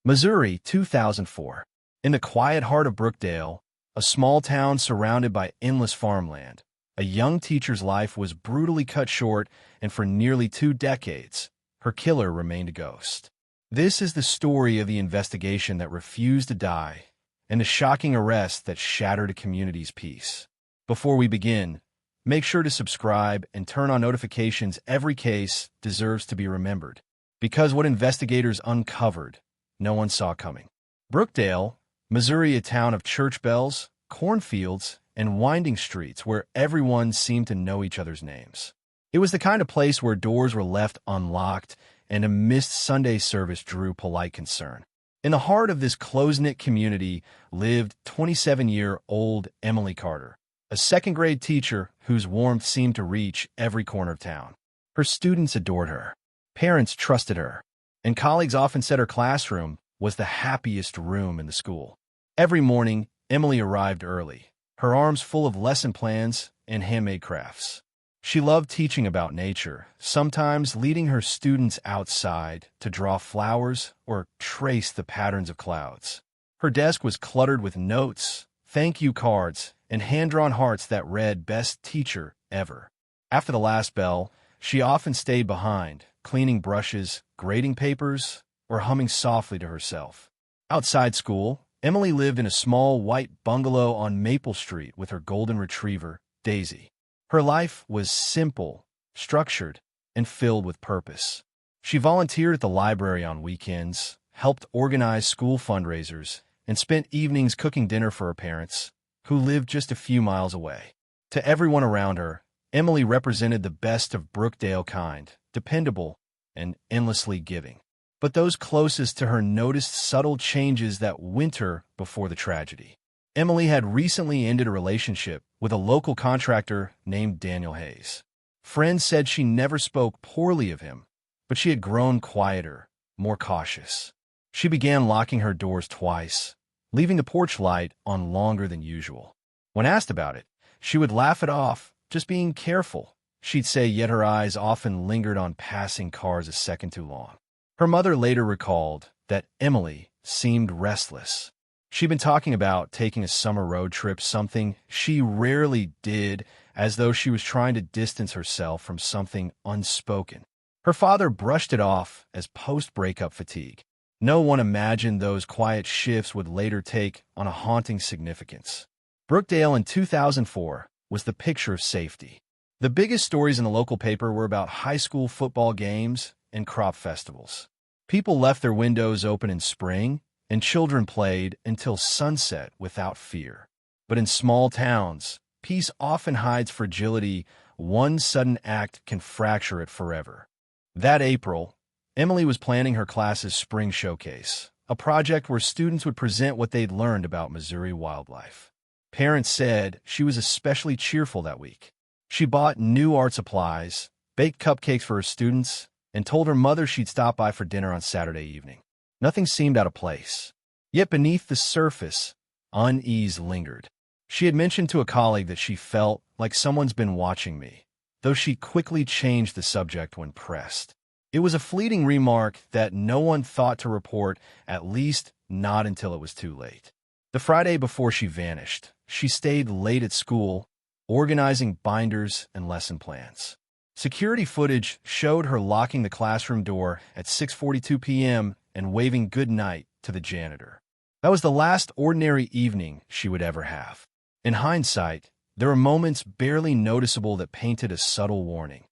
Missouri, 2004. In the quiet heart of Brookdale, a small town surrounded by endless farmland, a young teacher's life was brutally cut short, and for nearly 2 decades, her killer remained a ghost. This is the story of the investigation that refused to die and the shocking arrest that shattered a community's peace. Before we begin, make sure to subscribe and turn on notifications. Every case deserves to be remembered, because what investigators uncovered, no one saw coming. Brookdale, Missouri, a town of church bells, cornfields, and winding streets where everyone seemed to know each other's names. It was the kind of place where doors were left unlocked and a missed Sunday service drew polite concern. In the heart of this close-knit community lived 27-year-old Emily Carter, a second-grade teacher whose warmth seemed to reach every corner of town. Her students adored her, parents trusted her, and colleagues often said her classroom was the happiest room in the school. Every morning, Emily arrived early, her arms full of lesson plans and handmade crafts. She loved teaching about nature, sometimes leading her students outside to draw flowers or trace the patterns of clouds. Her desk was cluttered with notes, thank you cards, and hand-drawn hearts that read "Best Teacher Ever." After the last bell, she often stayed behind, cleaning brushes, grading papers, or humming softly to herself. Outside school, Emily lived in a small white bungalow on Maple Street with her golden retriever, Daisy. Her life was simple, structured, and filled with purpose. She volunteered at the library on weekends, helped organize school fundraisers, and spent evenings cooking dinner for her parents, who lived just a few miles away. To everyone around her, Emily represented the best of Brookdale kind, dependable, and endlessly giving. But those closest to her noticed subtle changes that winter before the tragedy. Emily had recently ended a relationship with a local contractor named Daniel Hayes. Friends said she never spoke poorly of him, but she had grown quieter, more cautious. She began locking her doors twice, leaving the porch light on longer than usual. When asked about it, she would laugh it off, just being careful, she'd say, yet her eyes often lingered on passing cars a second too long. Her mother later recalled that Emily seemed restless. She'd been talking about taking a summer road trip, something she rarely did, as though she was trying to distance herself from something unspoken. Her father brushed it off as post-breakup fatigue. No one imagined those quiet shifts would later take on a haunting significance. Brookdale in 2004 was the picture of safety. The biggest stories in the local paper were about high school football games and crop festivals. People left their windows open in spring, and children played until sunset without fear. But in small towns, peace often hides fragility. One sudden act can fracture it forever. That April, Emily was planning her class's spring showcase, a project where students would present what they'd learned about Missouri wildlife. Parents said she was especially cheerful that week. She bought new art supplies, baked cupcakes for her students, and told her mother she'd stop by for dinner on Saturday evening. Nothing seemed out of place. Yet beneath the surface, unease lingered. She had mentioned to a colleague that she felt like someone's been watching me, though she quickly changed the subject when pressed. It was a fleeting remark that no one thought to report, at least not until it was too late. The Friday before she vanished, she stayed late at school, organizing binders and lesson plans. Security footage showed her locking the classroom door at 6:42 p.m. and waving good night to the janitor. That was the last ordinary evening she would ever have. In hindsight, there were moments barely noticeable that painted a subtle warning.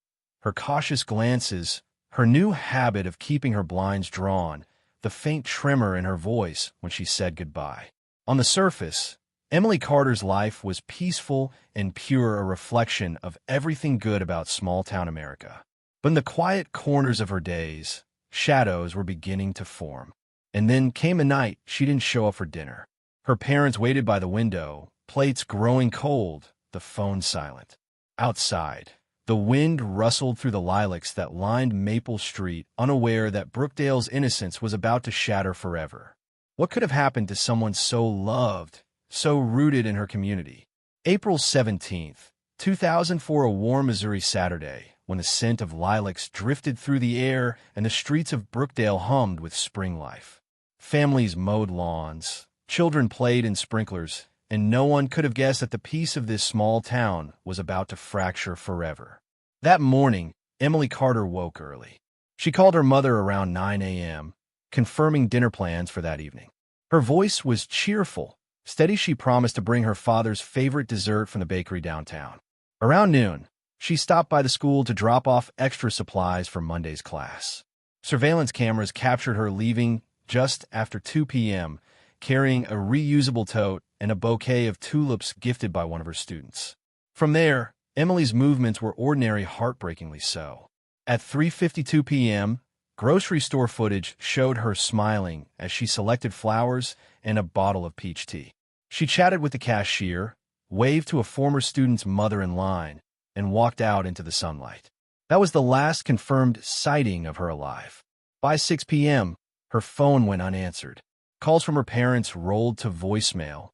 Her cautious glances, her new habit of keeping her blinds drawn, the faint tremor in her voice when she said goodbye. On the surface, Emily Carter's life was peaceful and pure, a reflection of everything good about small-town America. But in the quiet corners of her days, shadows were beginning to form. And then came a night she didn't show up for dinner. Her parents waited by the window, plates growing cold, the phone silent. Outside, the wind rustled through the lilacs that lined Maple Street, unaware that Brookdale's innocence was about to shatter forever. What could have happened to someone so loved, so rooted in her community? April 17th, 2004, a warm Missouri Saturday, when the scent of lilacs drifted through the air and the streets of Brookdale hummed with spring life. Families mowed lawns, children played in sprinklers, and no one could have guessed that the peace of this small town was about to fracture forever. That morning, Emily Carter woke early. She called her mother around 9 a.m., confirming dinner plans for that evening. Her voice was cheerful, steady. She promised to bring her father's favorite dessert from the bakery downtown. Around noon, she stopped by the school to drop off extra supplies for Monday's class. Surveillance cameras captured her leaving just after 2 p.m., carrying a reusable tote and a bouquet of tulips gifted by one of her students. From there, Emily's movements were ordinary, heartbreakingly so. At 3:52 p.m., grocery store footage showed her smiling as she selected flowers and a bottle of peach tea. She chatted with the cashier, waved to a former student's mother in line, and walked out into the sunlight. That was the last confirmed sighting of her alive. By 6 p.m., her phone went unanswered. Calls from her parents rolled to voicemail,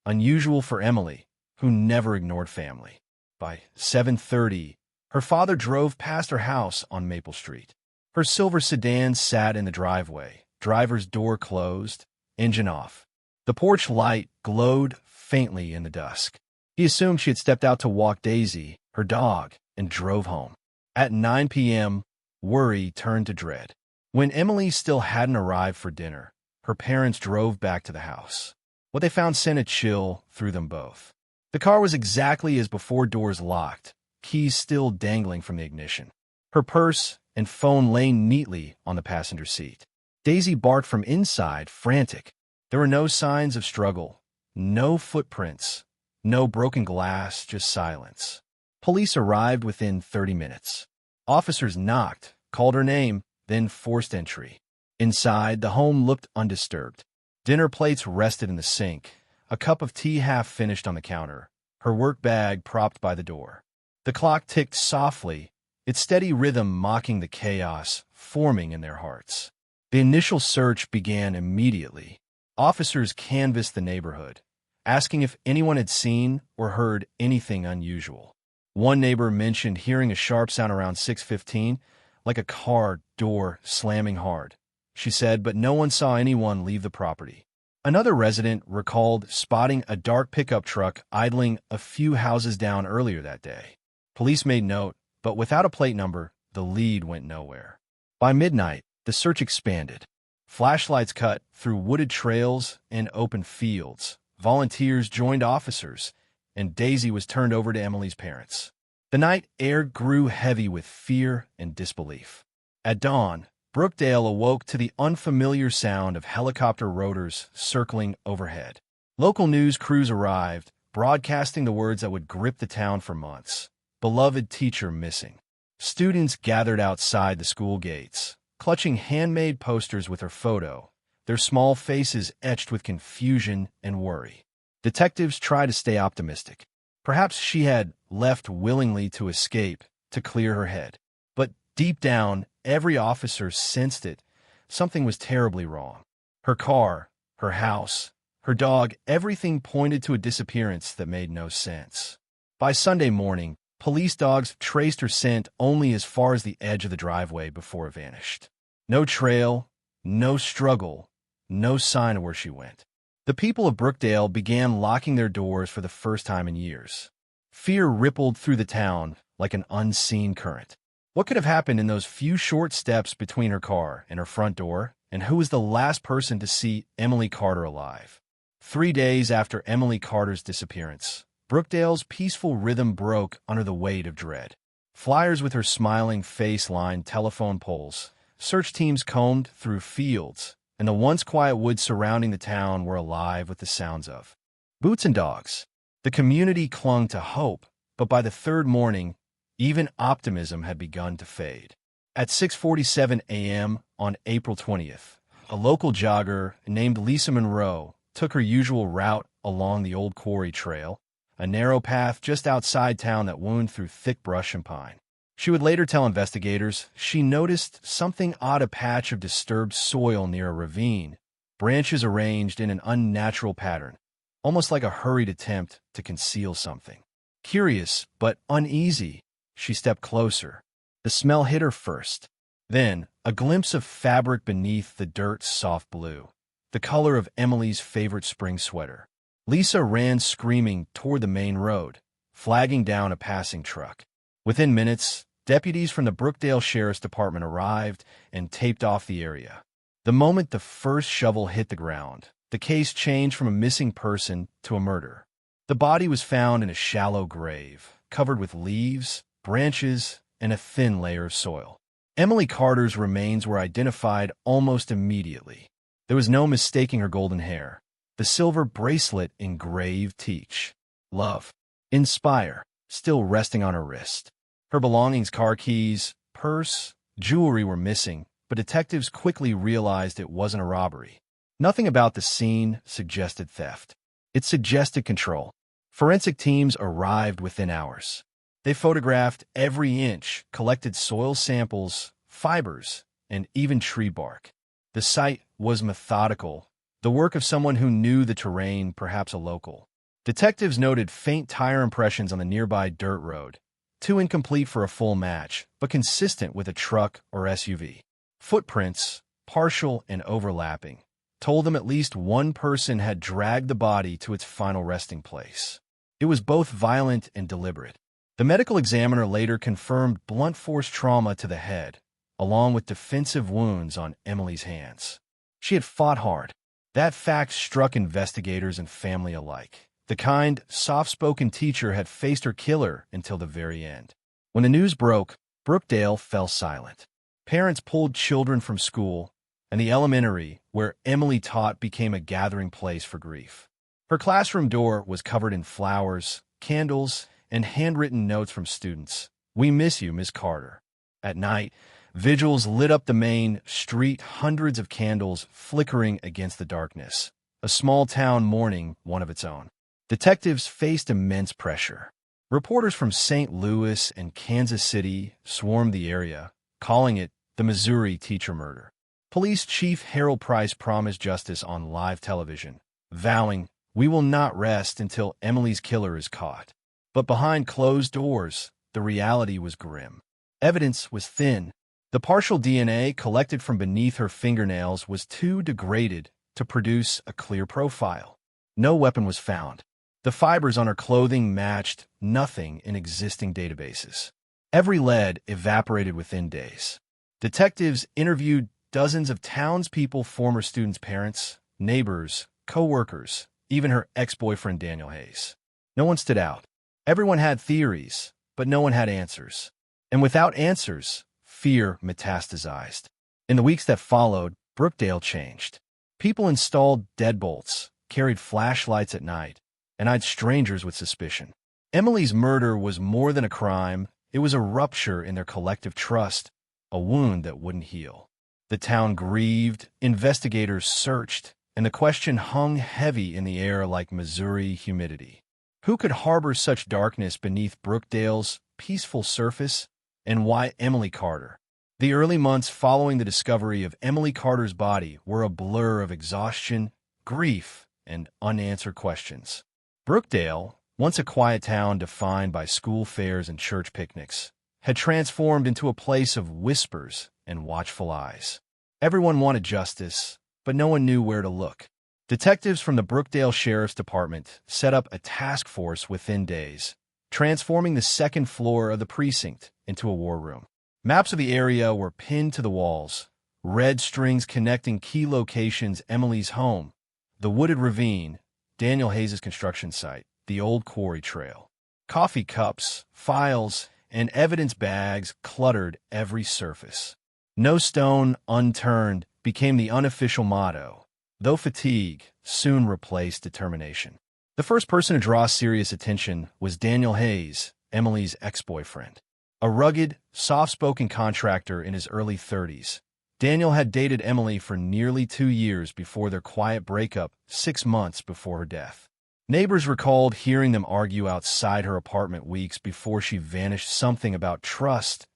unusual for Emily, who never ignored family. By 7:30, her father drove past her house on Maple Street. Her silver sedan sat in the driveway, driver's door closed, engine off. The porch light glowed faintly in the dusk. He assumed she had stepped out to walk Daisy, her dog, and drove home. At 9 p.m., worry turned to dread. When Emily still hadn't arrived for dinner, her parents drove back to the house. What they found sent a chill through them both. The car was exactly as before, doors locked, keys still dangling from the ignition. Her purse and phone lay neatly on the passenger seat. Daisy barked from inside, frantic. There were no signs of struggle, no footprints, no broken glass, just silence. Police arrived within 30 minutes. Officers knocked, called her name, then forced entry. Inside, the home looked undisturbed. Dinner plates rested in the sink, a cup of tea half finished on the counter, her work bag propped by the door. The clock ticked softly, its steady rhythm mocking the chaos forming in their hearts. The initial search began immediately. Officers canvassed the neighborhood, asking if anyone had seen or heard anything unusual. One neighbor mentioned hearing a sharp sound around 6:15, like a car door slamming hard. She said, but no one saw anyone leave the property. Another resident recalled spotting a dark pickup truck idling a few houses down earlier that day. Police made note, but without a plate number, the lead went nowhere. By midnight, the search expanded. Flashlights cut through wooded trails and open fields. Volunteers joined officers, and Daisy was turned over to Emily's parents. The night air grew heavy with fear and disbelief. At dawn, Brookdale awoke to the unfamiliar sound of helicopter rotors circling overhead. Local news crews arrived, broadcasting the words that would grip the town for months. Beloved teacher missing. Students gathered outside the school gates, clutching handmade posters with her photo, their small faces etched with confusion and worry. Detectives tried to stay optimistic. Perhaps she had left willingly to escape, to clear her head. But deep down, every officer sensed it. Something was terribly wrong. Her car, her house, her dog, everything pointed to a disappearance that made no sense. By Sunday morning, police dogs traced her scent only as far as the edge of the driveway before it vanished. No trail, no struggle, no sign of where she went. The people of Brookdale began locking their doors for the first time in years. Fear rippled through the town like an unseen current. What could have happened in those few short steps between her car and her front door, and who was the last person to see Emily Carter alive? 3 days after Emily Carter's disappearance, Brookdale's peaceful rhythm broke under the weight of dread. Flyers with her smiling face lined telephone poles. Search teams combed through fields, and the once quiet woods surrounding the town were alive with the sounds of boots and dogs. The community clung to hope, but by the third morning, even optimism had begun to fade. At 6:47 a.m. on April 20th, a local jogger named Lisa Monroe took her usual route along the old quarry trail, a narrow path just outside town that wound through thick brush and pine. She would later tell investigators she noticed something odd, a patch of disturbed soil near a ravine, branches arranged in an unnatural pattern, almost like a hurried attempt to conceal something. Curious but uneasy, she stepped closer. The smell hit her first. Then, a glimpse of fabric beneath the dirt's soft blue. the color of Emily's favorite spring sweater. Lisa ran screaming toward the main road, flagging down a passing truck. Within minutes, deputies from the Brookdale Sheriff's Department arrived and taped off the area. The moment the first shovel hit the ground, the case changed from a missing person to a murder. The body was found in a shallow grave, covered with leaves, branches, and a thin layer of soil. Emily Carter's remains were identified almost immediately. There was no mistaking her golden hair. The silver bracelet engraved Teach, Love, Inspire, still resting on her wrist. Her belongings, car keys, purse, jewelry were missing, but detectives quickly realized it wasn't a robbery. Nothing about the scene suggested theft. It suggested control. Forensic teams arrived within hours. They photographed every inch, collected soil samples, fibers, and even tree bark. The site was methodical, the work of someone who knew the terrain, perhaps a local. Detectives noted faint tire impressions on the nearby dirt road, too incomplete for a full match, but consistent with a truck or SUV. Footprints, partial and overlapping, told them at least one person had dragged the body to its final resting place. It was both violent and deliberate. The medical examiner later confirmed blunt force trauma to the head, along with defensive wounds on Emily's hands. She had fought hard. That fact struck investigators and family alike. The kind, soft-spoken teacher had faced her killer until the very end. When the news broke, Brookdale fell silent. Parents pulled children from school, and the elementary, where Emily taught, became a gathering place for grief. Her classroom door was covered in flowers, candles, and handwritten notes from students. "We miss you, Miss Carter." At night, vigils lit up the main street, hundreds of candles flickering against the darkness. A small town mourning one of its own. Detectives faced immense pressure. Reporters from St. Louis and Kansas City swarmed the area, calling it the Missouri teacher murder. Police Chief Harold Price promised justice on live television, vowing, "We will not rest until Emily's killer is caught." But behind closed doors, the reality was grim. Evidence was thin. The partial DNA collected from beneath her fingernails was too degraded to produce a clear profile. No weapon was found. The fibers on her clothing matched nothing in existing databases. Every lead evaporated within days. Detectives interviewed dozens of townspeople, former students' parents, neighbors, co-workers, even her ex-boyfriend Daniel Hayes. No one stood out. Everyone had theories, but no one had answers. And without answers, fear metastasized. In the weeks that followed, Brookdale changed. People installed deadbolts, carried flashlights at night, and eyed strangers with suspicion. Emily's murder was more than a crime. It was a rupture in their collective trust, a wound that wouldn't heal. The town grieved, investigators searched, and the question hung heavy in the air like Missouri humidity. Who could harbor such darkness beneath Brookdale's peaceful surface, and why Emily Carter? The early months following the discovery of Emily Carter's body were a blur of exhaustion, grief, and unanswered questions. Brookdale, once a quiet town defined by school fairs and church picnics, had transformed into a place of whispers and watchful eyes. Everyone wanted justice, but no one knew where to look. Detectives from the Brookdale Sheriff's Department set up a task force within days, transforming the second floor of the precinct into a war room. Maps of the area were pinned to the walls, red strings connecting key locations: Emily's home, the wooded ravine, Daniel Hayes' construction site, the old quarry trail. Coffee cups, files, and evidence bags cluttered every surface. "No stone unturned" became the unofficial motto, though fatigue soon replaced determination. The first person to draw serious attention was Daniel Hayes, Emily's ex-boyfriend. A rugged, soft-spoken contractor in his early 30s, Daniel had dated Emily for nearly 2 years before their quiet breakup 6 months before her death. Neighbors recalled hearing them argue outside her apartment weeks before she vanished, something about trust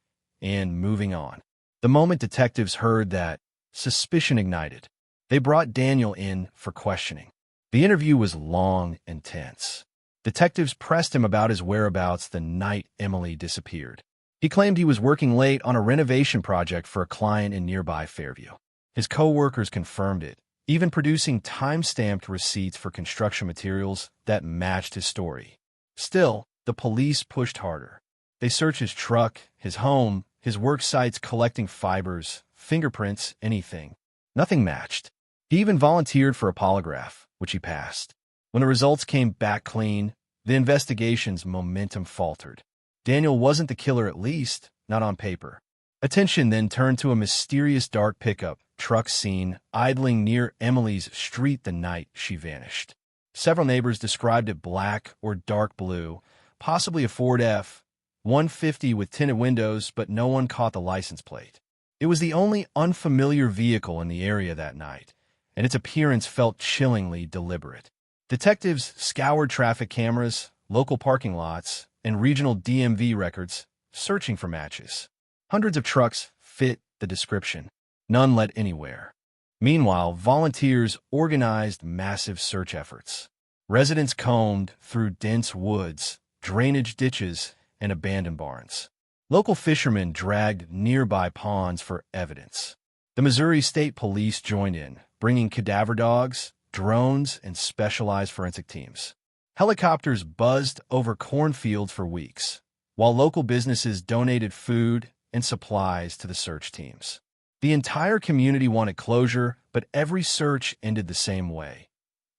and moving on. The moment detectives heard that, suspicion ignited. They brought Daniel in for questioning. The interview was long and tense. Detectives pressed him about his whereabouts the night Emily disappeared. He claimed he was working late on a renovation project for a client in nearby Fairview. His co-workers confirmed it, even producing time-stamped receipts for construction materials that matched his story. Still, the police pushed harder. They searched his truck, his home, his work sites, collecting fibers, fingerprints, anything. Nothing matched. He even volunteered for a polygraph, which he passed. When the results came back clean, the investigation's momentum faltered. Daniel wasn't the killer, at least, not on paper. Attention then turned to a mysterious dark pickup truck seen idling near Emily's street the night she vanished. Several neighbors described it black or dark blue, possibly a Ford F-150 with tinted windows, but no one caught the license plate. It was the only unfamiliar vehicle in the area that night, and its appearance felt chillingly deliberate. Detectives scoured traffic cameras, local parking lots, and regional DMV records, searching for matches. Hundreds of trucks fit the description. None led anywhere. Meanwhile, volunteers organized massive search efforts. Residents combed through dense woods, drainage ditches, and abandoned barns. Local fishermen dragged nearby ponds for evidence. The Missouri State Police joined in, bringing cadaver dogs, drones, and specialized forensic teams. Helicopters buzzed over cornfields for weeks, while local businesses donated food and supplies to the search teams. The entire community wanted closure, but every search ended the same way.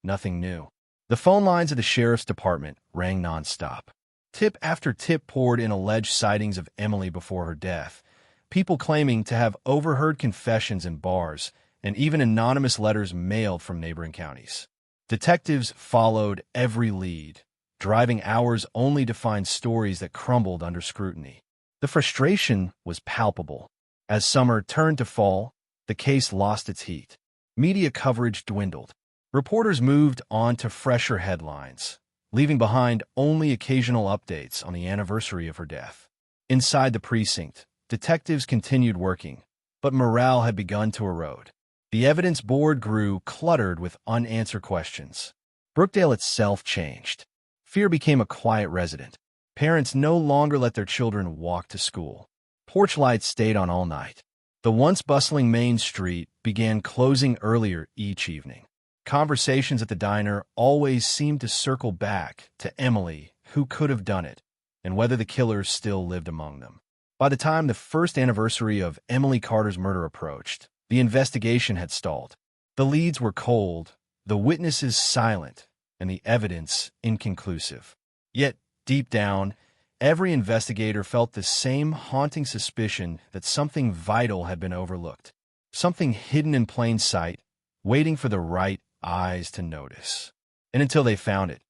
Nothing new. The phone lines of the sheriff's department rang nonstop. Tip after tip poured in alleged sightings of Emily before her death, people claiming to have overheard confessions in bars, and even anonymous letters mailed from neighboring counties. Detectives followed every lead, driving hours only to find stories that crumbled under scrutiny. The frustration was palpable. As summer turned to fall, the case lost its heat. Media coverage dwindled. Reporters moved on to fresher headlines, leaving behind only occasional updates on the anniversary of her death. Inside the precinct, detectives continued working, but morale had begun to erode. The evidence board grew cluttered with unanswered questions. Brookdale itself changed. Fear became a quiet resident. Parents no longer let their children walk to school. Porch lights stayed on all night. The once bustling Main Street began closing earlier each evening. Conversations at the diner always seemed to circle back to Emily, who could have done it, and whether the killer still lived among them. By the time the first anniversary of Emily Carter's murder approached, the investigation had stalled. The leads were cold, the witnesses silent, and the evidence inconclusive. Yet, deep down, every investigator felt the same haunting suspicion that something vital had been overlooked, something hidden in plain sight, waiting for the right eyes to notice. And until they found it,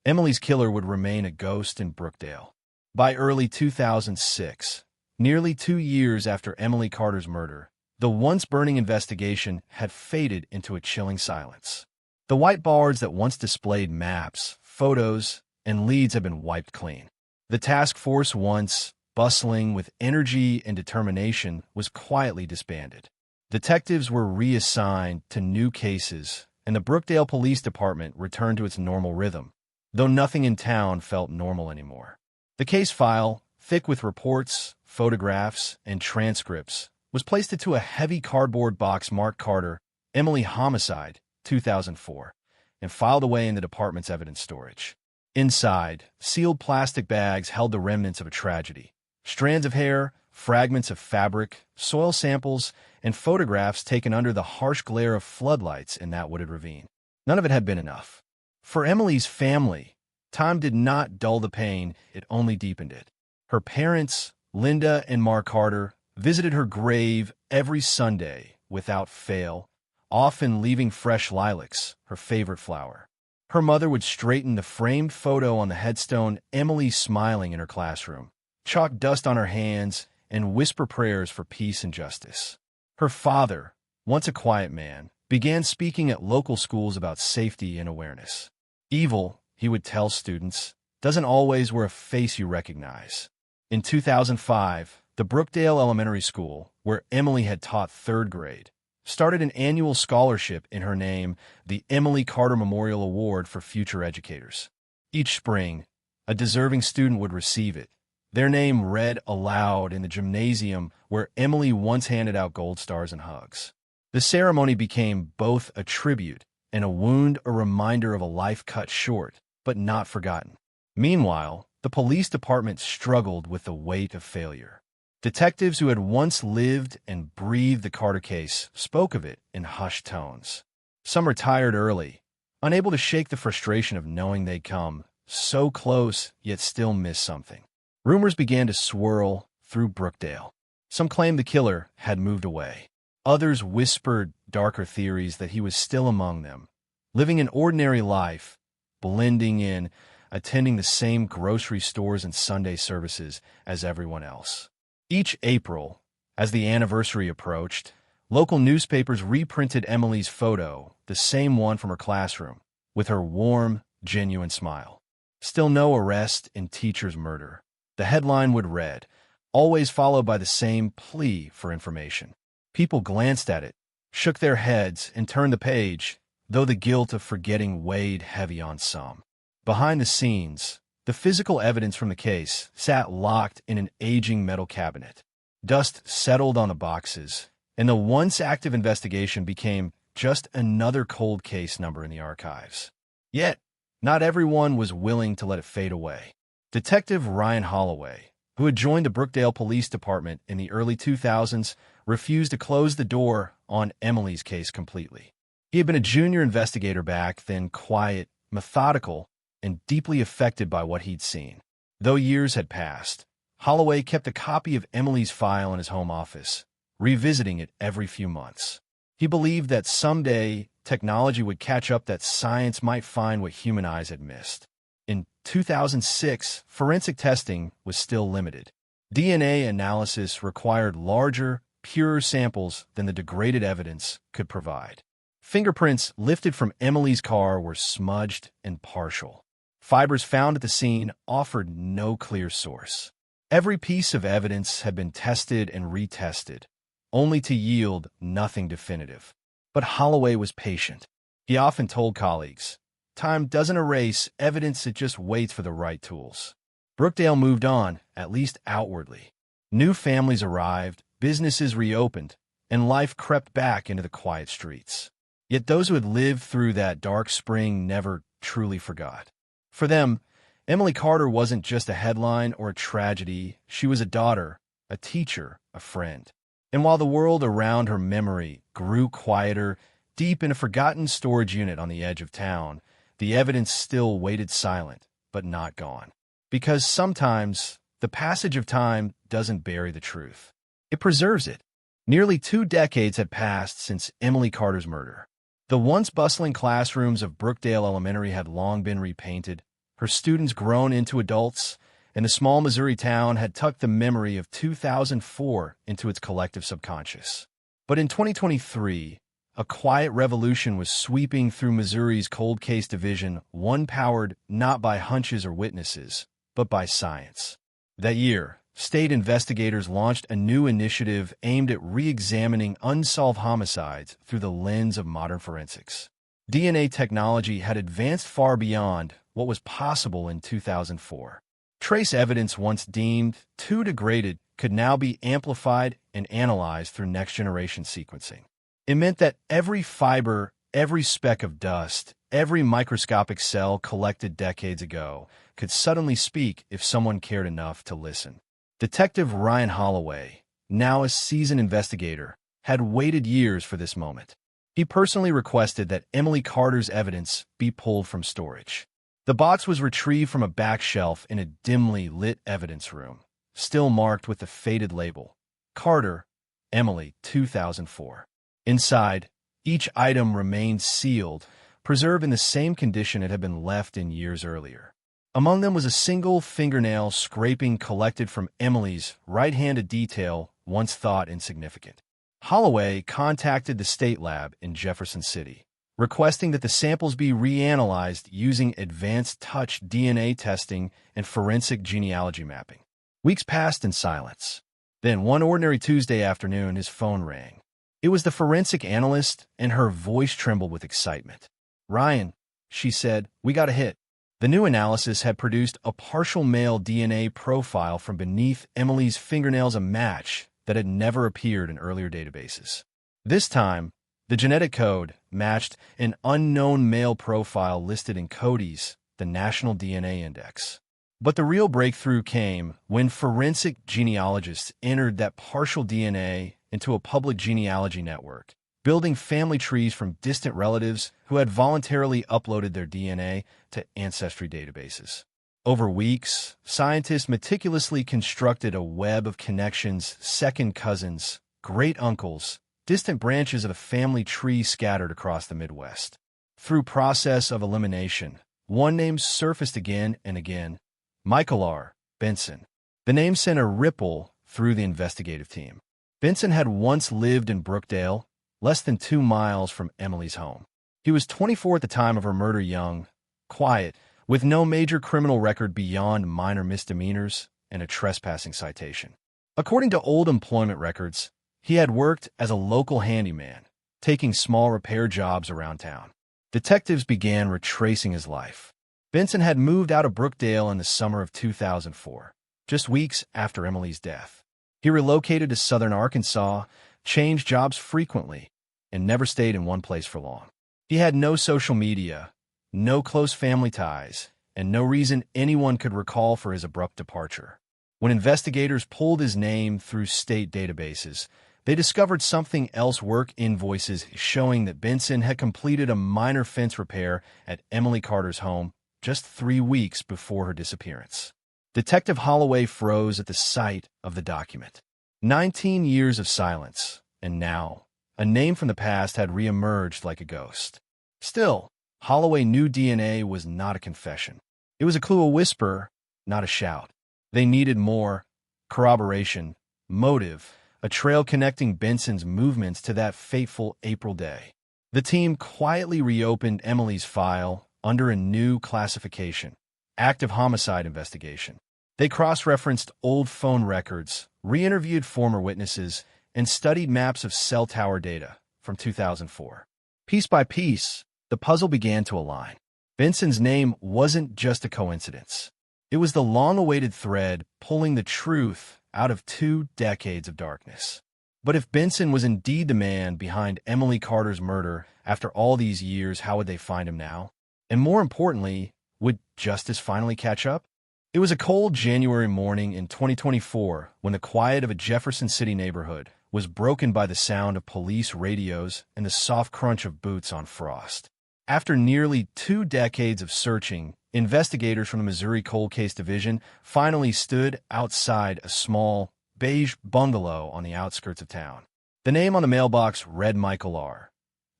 Emily's killer would remain a ghost in Brookdale. By early 2006, nearly 2 years after Emily Carter's murder, the once-burning investigation had faded into a chilling silence. The whiteboards that once displayed maps, photos, and leads had been wiped clean. The task force, once bustling with energy and determination, was quietly disbanded. Detectives were reassigned to new cases, and the Brookdale Police Department returned to its normal rhythm, though nothing in town felt normal anymore. The case file, thick with reports, photographs, and transcripts, was placed into a heavy cardboard box marked Carter, Emily Homicide, 2004, and filed away in the department's evidence storage. Inside, sealed plastic bags held the remnants of a tragedy. Strands of hair, fragments of fabric, soil samples, and photographs taken under the harsh glare of floodlights in that wooded ravine. None of it had been enough. For Emily's family, time did not dull the pain, it only deepened it. Her parents, Linda and Mark Carter, visited her grave every Sunday without fail, often leaving fresh lilacs, her favorite flower. Her mother would straighten the framed photo on the headstone, Emily smiling in her classroom, chalk dust on her hands, and whisper prayers for peace and justice. Her father, once a quiet man, began speaking at local schools about safety and awareness. Evil, he would tell students, doesn't always wear a face you recognize. In 2005, the Brookdale Elementary School, where Emily had taught 3rd grade, started an annual scholarship in her name, the Emily Carter Memorial Award for Future Educators. Each spring, a deserving student would receive it, their name read aloud in the gymnasium where Emily once handed out gold stars and hugs. The ceremony became both a tribute and a wound, a reminder of a life cut short, but not forgotten. Meanwhile, the police department struggled with the weight of failure. Detectives who had once lived and breathed the Carter case spoke of it in hushed tones. Some retired early, unable to shake the frustration of knowing they'd come so close yet still miss something. Rumors began to swirl through Brookdale. Some claimed the killer had moved away. Others whispered darker theories that he was still among them, living an ordinary life, blending in, attending the same grocery stores and Sunday services as everyone else. Each April, as the anniversary approached, local newspapers reprinted Emily's photo, the same one from her classroom, with her warm, genuine smile. Still no arrest in teacher's murder. The headline would read, always followed by the same plea for information. People glanced at it, shook their heads, and turned the page, though the guilt of forgetting weighed heavy on some. Behind the scenes, the physical evidence from the case sat locked in an aging metal cabinet. Dust settled on the boxes, and the once active investigation became just another cold case number in the archives. Yet, not everyone was willing to let it fade away. Detective Ryan Holloway, who had joined the Brookdale Police Department in the early 2000s, refused to close the door on Emily's case completely. He had been a junior investigator back then, quiet, methodical, and deeply affected by what he'd seen. Though years had passed, Holloway kept a copy of Emily's file in his home office, revisiting it every few months. He believed that someday technology would catch up, that science might find what human eyes had missed. In 2006, forensic testing was still limited. DNA analysis required larger, purer samples than the degraded evidence could provide. Fingerprints lifted from Emily's car were smudged and partial. Fibers found at the scene offered no clear source. Every piece of evidence had been tested and retested, only to yield nothing definitive. But Holloway was patient. He often told colleagues, "Time doesn't erase evidence, it just waits for the right tools." Brookdale moved on, at least outwardly. New families arrived, businesses reopened, and life crept back into the quiet streets. Yet those who had lived through that dark spring never truly forgot. For them, Emily Carter wasn't just a headline or a tragedy. She was a daughter, a teacher, a friend. And while the world around her memory grew quieter, deep in a forgotten storage unit on the edge of town, the evidence still waited silent, but not gone. Because sometimes the passage of time doesn't bury the truth. It preserves it. Nearly 2 decades had passed since Emily Carter's murder. The once bustling classrooms of Brookdale Elementary had long been repainted, her students grown into adults, and the small Missouri town had tucked the memory of 2004 into its collective subconscious. But in 2023, a quiet revolution was sweeping through Missouri's cold case division, one powered not by hunches or witnesses, but by science. That year, state investigators launched a new initiative aimed at re-examining unsolved homicides through the lens of modern forensics. DNA technology had advanced far beyond what was possible in 2004. Trace evidence once deemed too degraded could now be amplified and analyzed through next-generation sequencing. It meant that every fiber, every speck of dust, every microscopic cell collected decades ago could suddenly speak if someone cared enough to listen. Detective Ryan Holloway, now a seasoned investigator, had waited years for this moment. He personally requested that Emily Carter's evidence be pulled from storage. The box was retrieved from a back shelf in a dimly lit evidence room, still marked with the faded label, Carter, Emily, 2004. Inside, each item remained sealed, preserved in the same condition it had been left in years earlier. Among them was a single fingernail scraping collected from Emily's right-hand, a detail once thought insignificant. Holloway contacted the state lab in Jefferson City, requesting that the samples be reanalyzed using advanced touch DNA testing and forensic genealogy mapping. Weeks passed in silence. Then, one ordinary Tuesday afternoon, his phone rang. It was the forensic analyst, and her voice trembled with excitement. "Ryan," she said, "we got a hit." The new analysis had produced a partial male DNA profile from beneath Emily's fingernails, a match that had never appeared in earlier databases. This time, The genetic code matched an unknown male profile listed in CODIS, the National DNA Index. But the real breakthrough came when forensic genealogists entered that partial DNA into a public genealogy network, building family trees from distant relatives who had voluntarily uploaded their DNA to ancestry databases. Over weeks, scientists meticulously constructed a web of connections, second cousins, great uncles, distant branches of a family tree scattered across the Midwest. Through process of elimination, one name surfaced again and again: Michael R. Benson. The name sent a ripple through the investigative team. Benson had once lived in Brookdale, less than 2 miles from Emily's home. He was 24 at the time of her murder, young, quiet, with no major criminal record beyond minor misdemeanors and a trespassing citation. According to old employment records, he had worked as a local handyman, taking small repair jobs around town. Detectives began retracing his life. Benson had moved out of Brookdale in the summer of 2004, just weeks after Emily's death. He relocated to southern Arkansas, changed jobs frequently, and never stayed in one place for long. He had no social media, no close family ties, and no reason anyone could recall for his abrupt departure. When investigators pulled his name through state databases, they discovered something else: work invoices showing that Benson had completed a minor fence repair at Emily Carter's home just 3 weeks before her disappearance. Detective Holloway froze at the sight of the document. 19 years of silence, and now, a name from the past had reemerged like a ghost. Still, Holloway knew DNA was not a confession. It was a clue, a whisper, not a shout. They needed more: corroboration, motive, a trail connecting Benson's movements to that fateful April day. The team quietly reopened Emily's file under a new classification: active homicide investigation. They cross-referenced old phone records, re-interviewed former witnesses, and studied maps of cell tower data from 2004. Piece by piece, the puzzle began to align. Benson's name wasn't just a coincidence. It was the long-awaited thread pulling the truth out of 2 decades of darkness. But if Benson was indeed the man behind Emily Carter's murder after all these years, how would they find him now? And more importantly, would justice finally catch up? It was a cold January morning in 2024 when the quiet of a Jefferson City neighborhood was broken by the sound of police radios and the soft crunch of boots on frost. After nearly 2 decades of searching, investigators from the Missouri Cold Case Division finally stood outside a small, beige bungalow on the outskirts of town. The name on the mailbox read Michael R.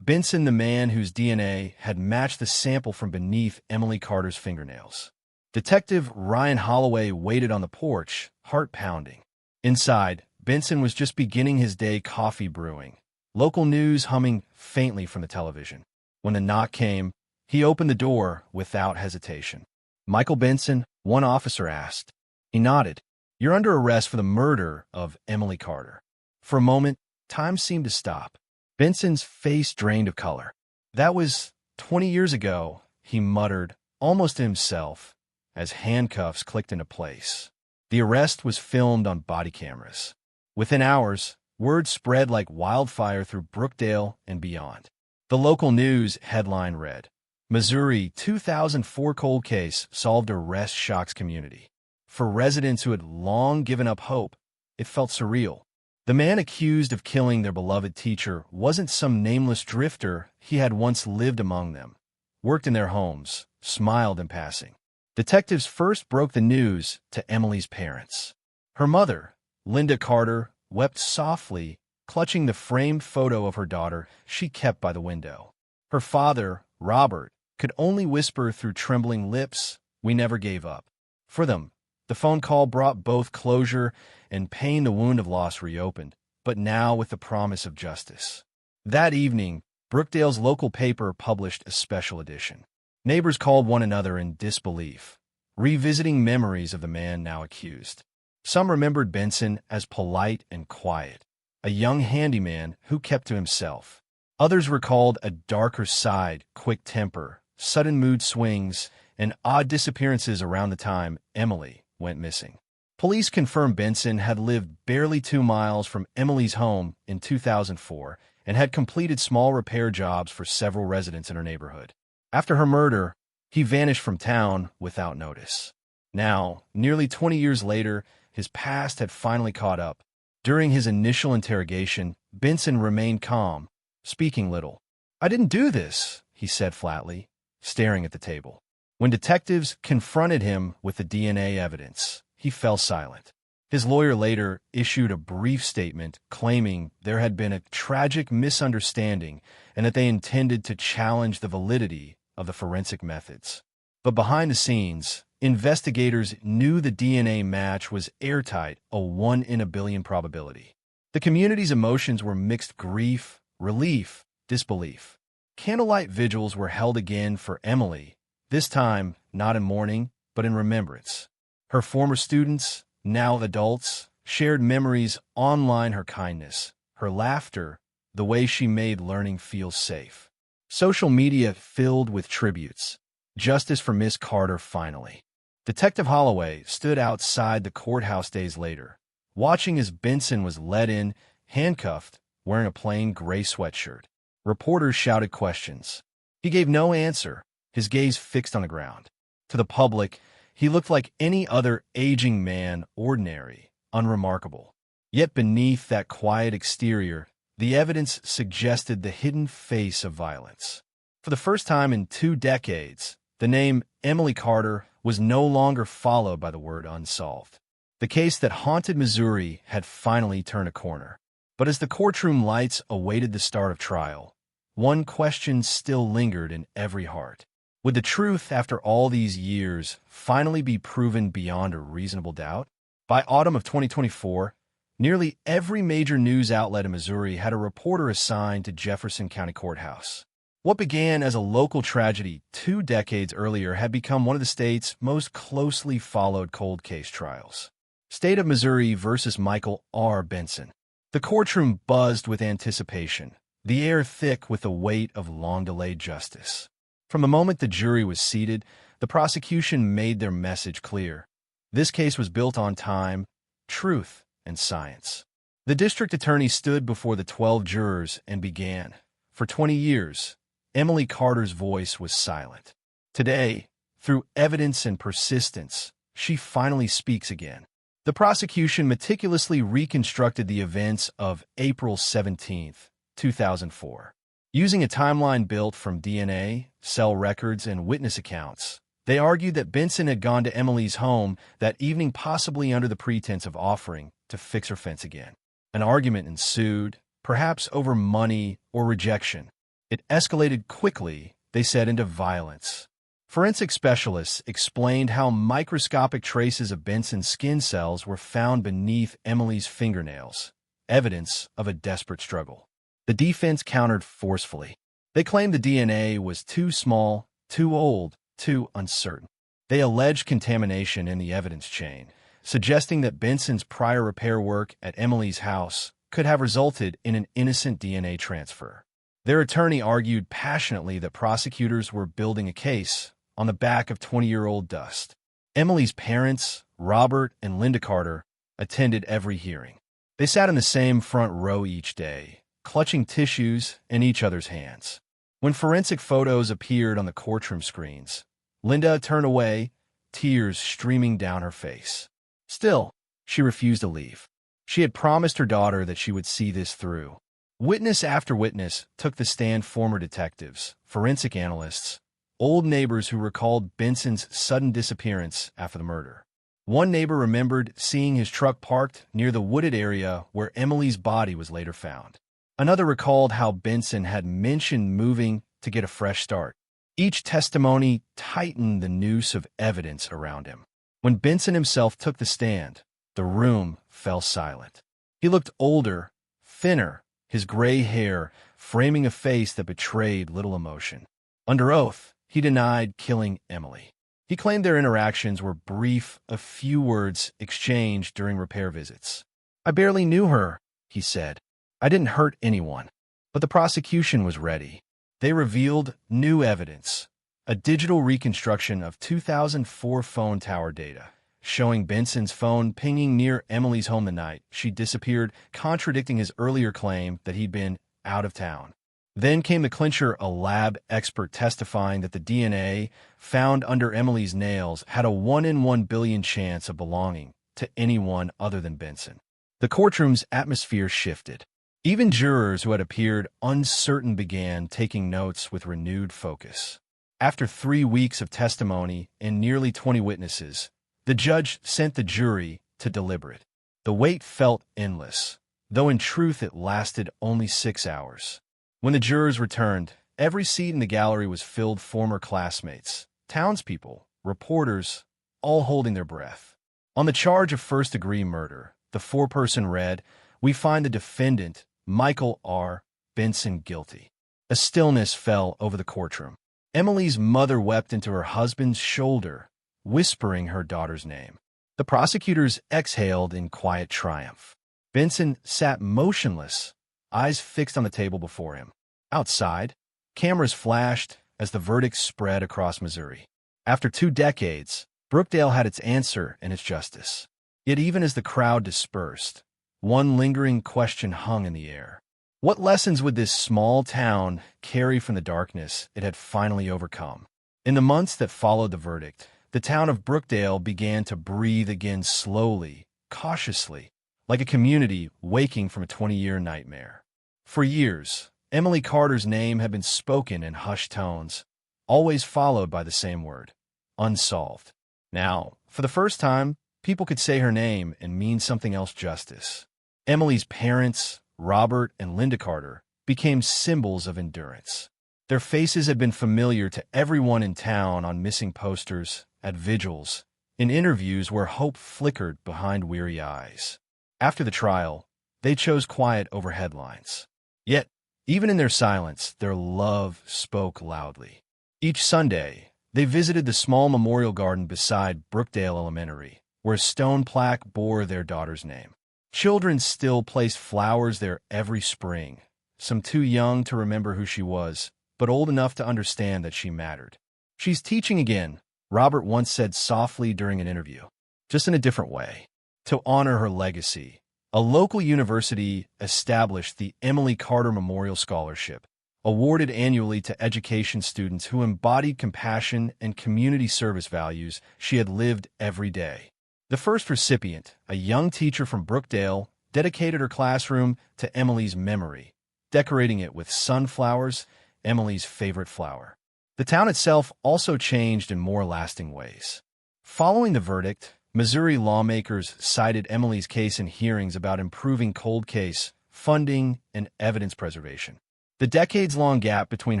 Benson, the man whose DNA had matched the sample from beneath Emily Carter's fingernails. Detective Ryan Holloway waited on the porch, heart pounding. Inside, Benson was just beginning his day, coffee brewing, local news humming faintly from the television. When the knock came, he opened the door without hesitation. "Michael Benson?" one officer asked. He nodded. "You're under arrest for the murder of Emily Carter." For a moment, time seemed to stop. Benson's face drained of color. "That was 20 years ago," he muttered, almost to himself, as handcuffs clicked into place. The arrest was filmed on body cameras. Within hours, word spread like wildfire through Brookdale and beyond. The local news headline read, "Missouri 2004 cold case solved, arrest shocks community." For residents who had long given up hope, it felt surreal. The man accused of killing their beloved teacher wasn't some nameless drifter. He had once lived among them, worked in their homes, smiled in passing. Detectives first broke the news to Emily's parents. Her mother, Linda Carter, wept softly, clutching the framed photo of her daughter she kept by the window. Her father, Robert, could only whisper through trembling lips, "We never gave up." For them, the phone call brought both closure and pain. The wound of loss reopened, but now with the promise of justice. That evening, Brookdale's local paper published a special edition. Neighbors called one another in disbelief, revisiting memories of the man now accused. Some remembered Benson as polite and quiet, a young handyman who kept to himself. Others recalled a darker side: quick temper, sudden mood swings, and odd disappearances around the time Emily went missing. Police confirmed Benson had lived barely 2 miles from Emily's home in 2004 and had completed small repair jobs for several residents in her neighborhood. After her murder, he vanished from town without notice. Now, nearly 20 years later, his past had finally caught up. During his initial interrogation, Benson remained calm, speaking little. "I didn't do this," he said flatly, staring at the table. When detectives confronted him with the DNA evidence, he fell silent. His lawyer later issued a brief statement claiming there had been a tragic misunderstanding and that they intended to challenge the validity of the forensic methods. But behind the scenes, investigators knew the DNA match was airtight, a 1 in a billion probability. The community's emotions were mixed: grief, relief, disbelief. Candlelight vigils were held again for Emily, this time not in mourning, but in remembrance. Her former students, now adults, shared memories online: her kindness, her laughter, the way she made learning feel safe. Social media filled with tributes. Justice for Miss Carter finally. Detective Holloway stood outside the courthouse days later, watching as Benson was led in, handcuffed, wearing a plain gray sweatshirt. Reporters shouted questions. He gave no answer, his gaze fixed on the ground. To the public, he looked like any other aging man, ordinary, unremarkable. Yet beneath that quiet exterior, the evidence suggested the hidden face of violence. For the first time in 2 decades, the name Emily Carter was no longer followed by the word unsolved. The case that haunted Missouri had finally turned a corner. But as the courtroom lights awaited the start of trial, one question still lingered in every heart. Would the truth, after all these years, finally be proven beyond a reasonable doubt? By autumn of 2024, nearly every major news outlet in Missouri had a reporter assigned to Jefferson County Courthouse. What began as a local tragedy 2 decades earlier had become one of the state's most closely followed cold case trials. State of Missouri versus Michael R. Benson. The courtroom buzzed with anticipation, the air thick with the weight of long-delayed justice. From the moment the jury was seated, the prosecution made their message clear. This case was built on time, truth, and science. The district attorney stood before the 12 jurors and began. For 20 years, Emily Carter's voice was silent. Today, through evidence and persistence, she finally speaks again. The prosecution meticulously reconstructed the events of April 17, 2004. Using a timeline built from DNA, cell records, and witness accounts, they argued that Benson had gone to Emily's home that evening, possibly under the pretense of offering to fix her fence again. An argument ensued, perhaps over money or rejection. It escalated quickly, they said, into violence. Forensic specialists explained how microscopic traces of Benson's skin cells were found beneath Emily's fingernails, evidence of a desperate struggle. The defense countered forcefully. They claimed the DNA was too small, too old, too uncertain. They alleged contamination in the evidence chain, suggesting that Benson's prior repair work at Emily's house could have resulted in an innocent DNA transfer. Their attorney argued passionately that prosecutors were building a case on the back of 20-year-old dust. Emily's parents, Robert and Linda Carter, attended every hearing. They sat in the same front row each day, clutching tissues in each other's hands. When forensic photos appeared on the courtroom screens, Linda turned away, tears streaming down her face. Still, she refused to leave. She had promised her daughter that she would see this through. Witness after witness took the stand: former detectives, forensic analysts, old neighbors who recalled Benson's sudden disappearance after the murder. One neighbor remembered seeing his truck parked near the wooded area where Emily's body was later found. Another recalled how Benson had mentioned moving to get a fresh start. Each testimony tightened the noose of evidence around him. When Benson himself took the stand, the room fell silent. He looked older, thinner, his gray hair framing a face that betrayed little emotion. Under oath, he denied killing Emily. He claimed their interactions were brief, a few words exchanged during repair visits. "I barely knew her," he said. "I didn't hurt anyone." But the prosecution was ready. They revealed new evidence, a digital reconstruction of 2004 phone tower data, showing Benson's phone pinging near Emily's home the night she disappeared, contradicting his earlier claim that he'd been out of town. Then came the clincher, a lab expert testifying that the DNA found under Emily's nails had a 1 in 1 billion chance of belonging to anyone other than Benson. The courtroom's atmosphere shifted. Even jurors who had appeared uncertain began taking notes with renewed focus. After 3 weeks of testimony and nearly 20 witnesses, the judge sent the jury to deliberate. The wait felt endless, though in truth it lasted only 6 hours. When the jurors returned, every seat in the gallery was filled with former classmates, townspeople, reporters, all holding their breath. On the charge of first-degree murder, the foreperson read, "We find the defendant, Michael R. Benson, guilty." A stillness fell over the courtroom. Emily's mother wept into her husband's shoulder, whispering her daughter's name. The prosecutors exhaled in quiet triumph. Benson sat motionless, eyes fixed on the table before him. Outside, cameras flashed as the verdict spread across Missouri. After 2 decades, Brookdale had its answer and its justice. Yet even as the crowd dispersed, one lingering question hung in the air. What lessons would this small town carry from the darkness it had finally overcome? In the months that followed the verdict, the town of Brookdale began to breathe again slowly, cautiously, like a community waking from a 20-year nightmare. For years, Emily Carter's name had been spoken in hushed tones, always followed by the same word: unsolved. Now, for the first time, people could say her name and mean something else: justice. Emily's parents, Robert and Linda Carter, became symbols of endurance. Their faces had been familiar to everyone in town on missing posters, at vigils, in interviews where hope flickered behind weary eyes. After the trial, they chose quiet over headlines. Yet, even in their silence, their love spoke loudly. Each Sunday, they visited the small memorial garden beside Brookdale Elementary, where a stone plaque bore their daughter's name. Children still placed flowers there every spring, some too young to remember who she was, but old enough to understand that she mattered. "She's teaching again," Robert once said softly during an interview, "just in a different way." To honor her legacy, a local university established the Emily Carter Memorial Scholarship, awarded annually to education students who embodied compassion and community service values she had lived every day. The first recipient, a young teacher from Brookdale, dedicated her classroom to Emily's memory, decorating it with sunflowers, Emily's favorite flower. The town itself also changed in more lasting ways. Following the verdict, Missouri lawmakers cited Emily's case in hearings about improving cold case funding and evidence preservation. The decades-long gap between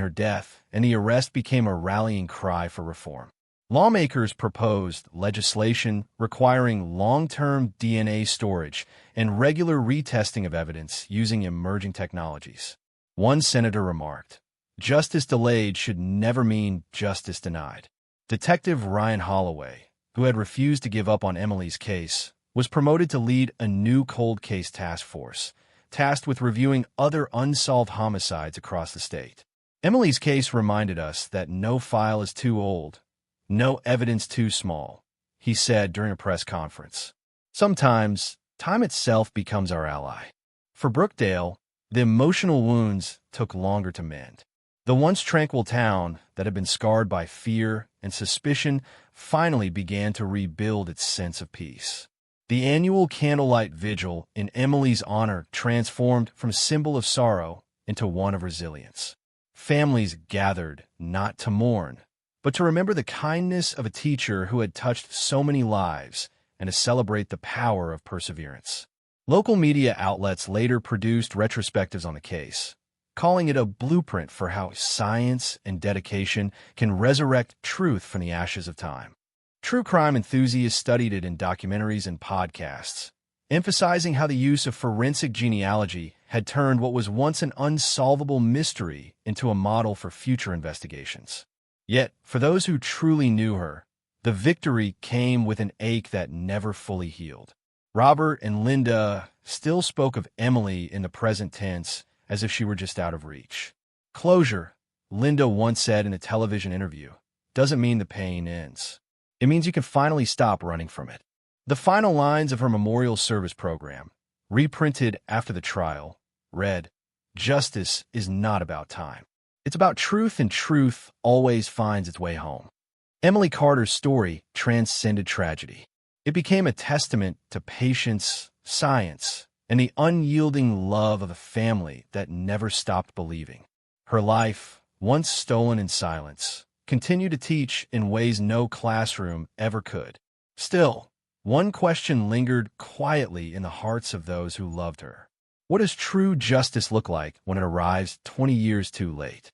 her death and the arrest became a rallying cry for reform. Lawmakers proposed legislation requiring long-term DNA storage and regular retesting of evidence using emerging technologies. One senator remarked, "Justice delayed should never mean justice denied." Detective Ryan Holloway, who had refused to give up on Emily's case, was promoted to lead a new cold case task force, tasked with reviewing other unsolved homicides across the state. Emily's case reminded us that no file is too old, no evidence too small, he said during a press conference. Sometimes, time itself becomes our ally. For Brookdale, the emotional wounds took longer to mend. The once tranquil town that had been scarred by fear and suspicion finally began to rebuild its sense of peace. The annual candlelight vigil in Emily's honor transformed from a symbol of sorrow into one of resilience. Families gathered not to mourn, but to remember the kindness of a teacher who had touched so many lives and to celebrate the power of perseverance. Local media outlets later produced retrospectives on the case, calling it a blueprint for how science and dedication can resurrect truth from the ashes of time. True crime enthusiasts studied it in documentaries and podcasts, emphasizing how the use of forensic genealogy had turned what was once an unsolvable mystery into a model for future investigations. Yet, for those who truly knew her, the victory came with an ache that never fully healed. Robert and Linda still spoke of Emily in the present tense as if she were just out of reach. "Closure," Linda once said in a television interview, "doesn't mean the pain ends. It means you can finally stop running from it." The final lines of her memorial service program, reprinted after the trial, read, Justice is not about time. It's about truth, and truth always finds its way home. Emily Carter's story transcended tragedy. It became a testament to patience, science, and the unyielding love of a family that never stopped believing. Her life, once stolen in silence, continued to teach in ways no classroom ever could. Still, one question lingered quietly in the hearts of those who loved her. What does true justice look like when it arrives 20 years too late?